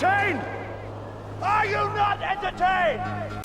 entertained? Are you not entertained?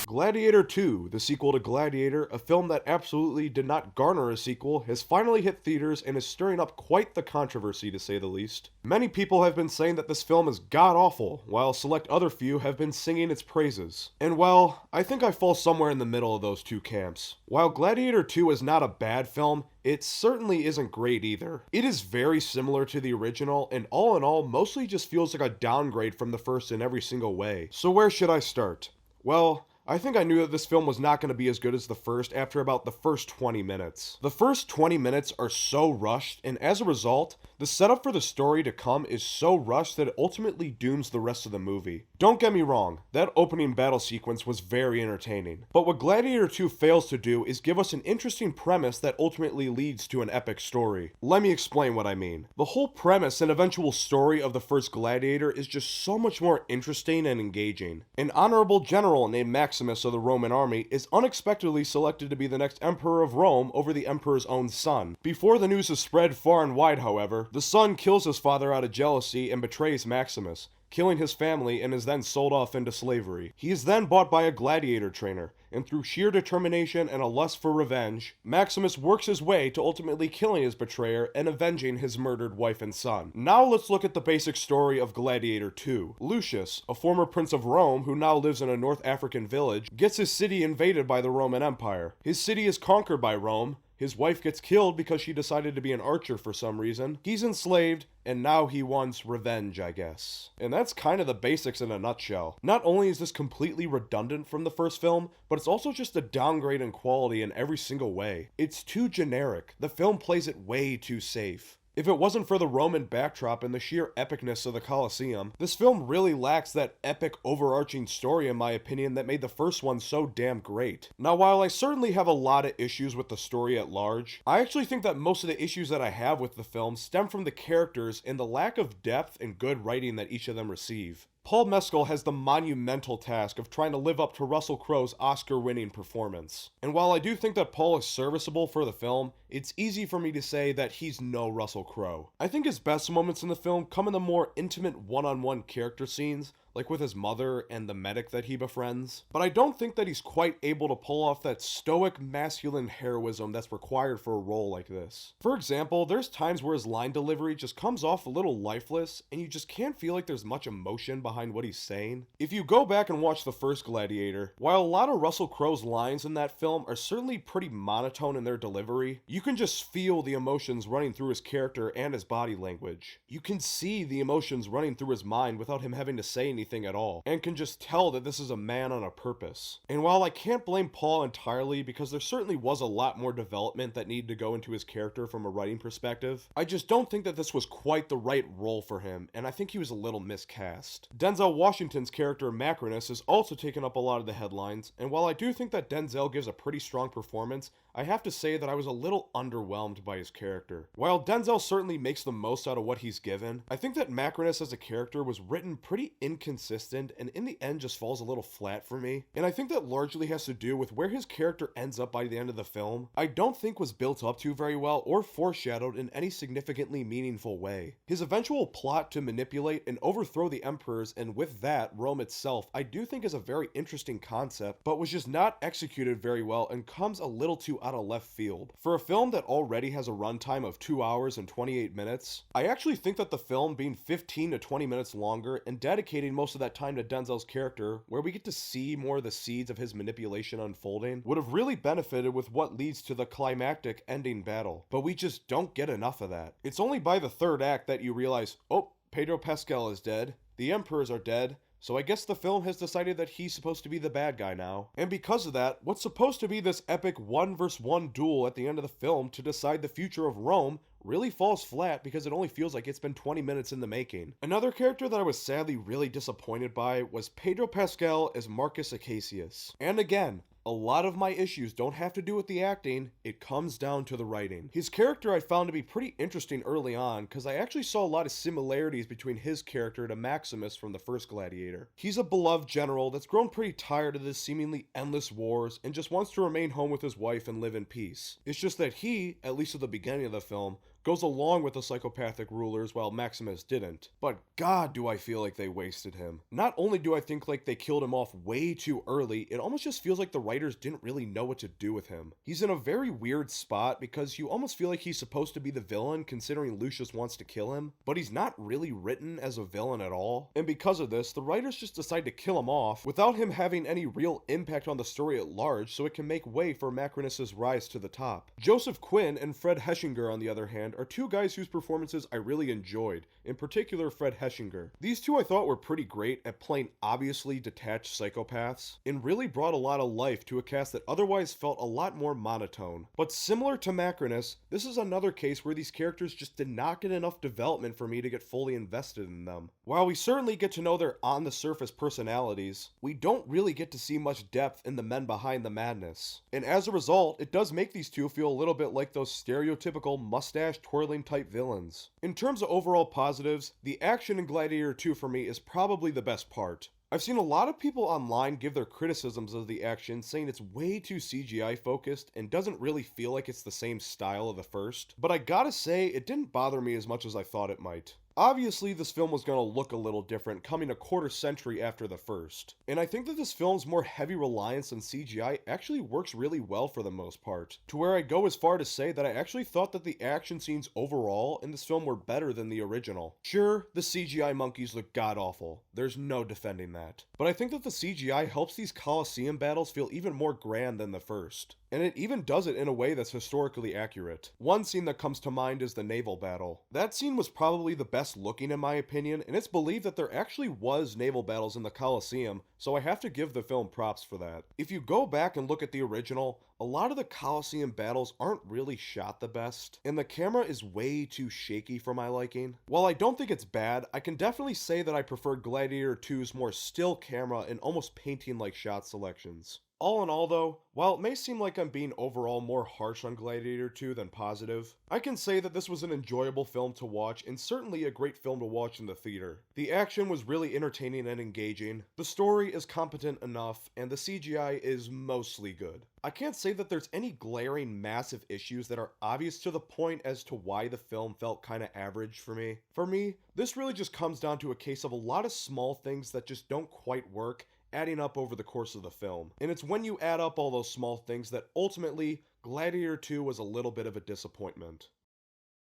Gladiator 2, the sequel to Gladiator, a film that absolutely did not garner a sequel, has finally hit theaters and is stirring up quite the controversy to say the least. Many people have been saying that this film is god-awful, while select other few have been singing its praises. And well, I think I fall somewhere in the middle of those two camps. While Gladiator 2 is not a bad film, it certainly isn't great either. It is very similar to the original, and all in all, mostly just feels like a downgrade from the first in every single way. So where should I start? Well, I think I knew that this film was not going to be as good as the first after about the first 20 minutes. The first 20 minutes are so rushed, and as a result, the setup for the story to come is so rushed that it ultimately dooms the rest of the movie. Don't get me wrong, that opening battle sequence was very entertaining. But what Gladiator 2 fails to do is give us an interesting premise that ultimately leads to an epic story. Let me explain what I mean. The whole premise and eventual story of the first Gladiator is just so much more interesting and engaging. An honorable general named Maximus of the Roman army is unexpectedly selected to be the next emperor of Rome over the emperor's own son. Before the news is spread far and wide, however, the son kills his father out of jealousy and betrays Maximus, killing his family, and is then sold off into slavery. He is then bought by a gladiator trainer, and through sheer determination and a lust for revenge, Maximus works his way to ultimately killing his betrayer and avenging his murdered wife and son. Now let's look at the basic story of Gladiator 2. Lucius, a former prince of Rome who now lives in a North African village, gets his city invaded by the Roman Empire. His city is conquered by Rome. His wife gets killed because she decided to be an archer for some reason. He's enslaved, and now he wants revenge, I guess. And that's kind of the basics in a nutshell. Not only is this completely redundant from the first film, but it's also just a downgrade in quality in every single way. It's too generic. The film plays it way too safe. If it wasn't for the Roman backdrop and the sheer epicness of the Colosseum, this film really lacks that epic overarching story in my opinion that made the first one so damn great. Now while I certainly have a lot of issues with the story at large, I actually think that most of the issues that I have with the film stem from the characters and the lack of depth and good writing that each of them receive. Paul Mescal has the monumental task of trying to live up to Russell Crowe's Oscar-winning performance. And while I do think that Paul is serviceable for the film, it's easy for me to say that he's no Russell Crowe. I think his best moments in the film come in the more intimate one-on-one character scenes, like with his mother and the medic that he befriends. But I don't think that he's quite able to pull off that stoic masculine heroism that's required for a role like this. For example, there's times where his line delivery just comes off a little lifeless, and you just can't feel like there's much emotion behind what he's saying. If you go back and watch the first Gladiator, while a lot of Russell Crowe's lines in that film are certainly pretty monotone in their delivery, you can just feel the emotions running through his character and his body language. You can see the emotions running through his mind without him having to say anything at all, and can just tell that this is a man on a purpose. And while I can't blame Paul entirely because there certainly was a lot more development that needed to go into his character from a writing perspective, I just don't think that this was quite the right role for him, and I think he was a little miscast. Denzel Washington's character Macrinus has also taken up a lot of the headlines, and while I do think that Denzel gives a pretty strong performance, I have to say that I was a little underwhelmed by his character. While Denzel certainly makes the most out of what he's given, I think that Macrinus as a character was written pretty inconsistent and in the end just falls a little flat for me. And I think that largely has to do with where his character ends up by the end of the film. I don't think was built up to very well or foreshadowed in any significantly meaningful way. His eventual plot to manipulate and overthrow the emperors and with that Rome itself I do think is a very interesting concept, but was just not executed very well and comes a little too out of left field. For a film that already has a runtime of 2 hours and 28 minutes, I actually think that the film being 15 to 20 minutes longer and dedicating most of that time to Denzel's character, where we get to see more of the seeds of his manipulation unfolding, would have really benefited with what leads to the climactic ending battle. But we just don't get enough of that. It's only by the third act that you realize, oh, Pedro Pascal is dead, the emperors are dead, so I guess the film has decided that he's supposed to be the bad guy now. And because of that, what's supposed to be this epic 1-versus-1 duel at the end of the film to decide the future of Rome really falls flat because it only feels like it's been 20 minutes in the making. Another character that I was sadly really disappointed by was Pedro Pascal as Marcus Acacius. And again, a lot of my issues don't have to do with the acting, it comes down to the writing. His character I found to be pretty interesting early on because I actually saw a lot of similarities between his character to Maximus from the first Gladiator. He's a beloved general that's grown pretty tired of this seemingly endless wars and just wants to remain home with his wife and live in peace. It's just that he, at least at the beginning of the film, goes along with the psychopathic rulers while Maximus didn't. But god do I feel like they wasted him. Not only do I think like they killed him off way too early, it almost just feels like the writers didn't really know what to do with him. He's in a very weird spot because you almost feel like he's supposed to be the villain considering Lucius wants to kill him, but he's not really written as a villain at all. And because of this, the writers just decide to kill him off without him having any real impact on the story at large, so it can make way for Macrinus's rise to the top. Joseph Quinn and Fred Heschinger, on the other hand, are two guys whose performances I really enjoyed, in particular Fred Heschinger. These two I thought were pretty great at playing obviously detached psychopaths, and really brought a lot of life to a cast that otherwise felt a lot more monotone. But similar to Macrinus, this is another case where these characters just did not get enough development for me to get fully invested in them. While we certainly get to know their on-the-surface personalities, we don't really get to see much depth in the men behind the madness. And as a result, it does make these two feel a little bit like those stereotypical mustache-twirling type villains. In terms of overall positives, the action in Gladiator 2 for me is probably the best part. I've seen a lot of people online give their criticisms of the action, saying it's way too CGI focused and doesn't really feel like it's the same style of the first, but I gotta say, it didn't bother me as much as I thought it might. Obviously, this film was going to look a little different coming a quarter century after the first, and I think that this film's more heavy reliance on CGI actually works really well for the most part, to where I go as far to say that I actually thought that the action scenes overall in this film were better than the original. Sure, the CGI monkeys look god-awful, there's no defending that, but I think that the CGI helps these Colosseum battles feel even more grand than the first. And it even does it in a way that's historically accurate. One scene that comes to mind is the naval battle. That scene was probably the best looking in my opinion, and it's believed that there actually was naval battles in the Colosseum, so I have to give the film props for that. If you go back and look at the original, a lot of the Colosseum battles aren't really shot the best, and the camera is way too shaky for my liking. While I don't think it's bad, I can definitely say that I prefer Gladiator 2's more still camera and almost painting-like shot selections. All in all though, while it may seem like I'm being overall more harsh on Gladiator 2 than positive, I can say that this was an enjoyable film to watch and certainly a great film to watch in the theater. The action was really entertaining and engaging, the story is competent enough, and the CGI is mostly good. I can't say that there's any glaring massive issues that are obvious to the point as to why the film felt kinda average for me. For me, this really just comes down to a case of a lot of small things that just don't quite work, adding up over the course of the film. And it's when you add up all those small things that ultimately, Gladiator 2 was a little bit of a disappointment.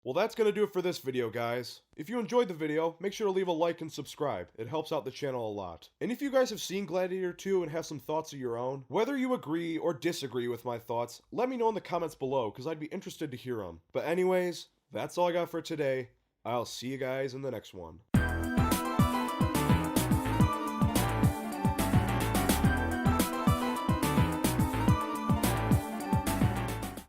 Well, that's gonna do it for this video, guys. If you enjoyed the video, make sure to leave a like and subscribe. It helps out the channel a lot. And if you guys have seen Gladiator 2 and have some thoughts of your own, whether you agree or disagree with my thoughts, let me know in the comments below, because I'd be interested to hear them. But anyways, that's all I got for today. I'll see you guys in the next one.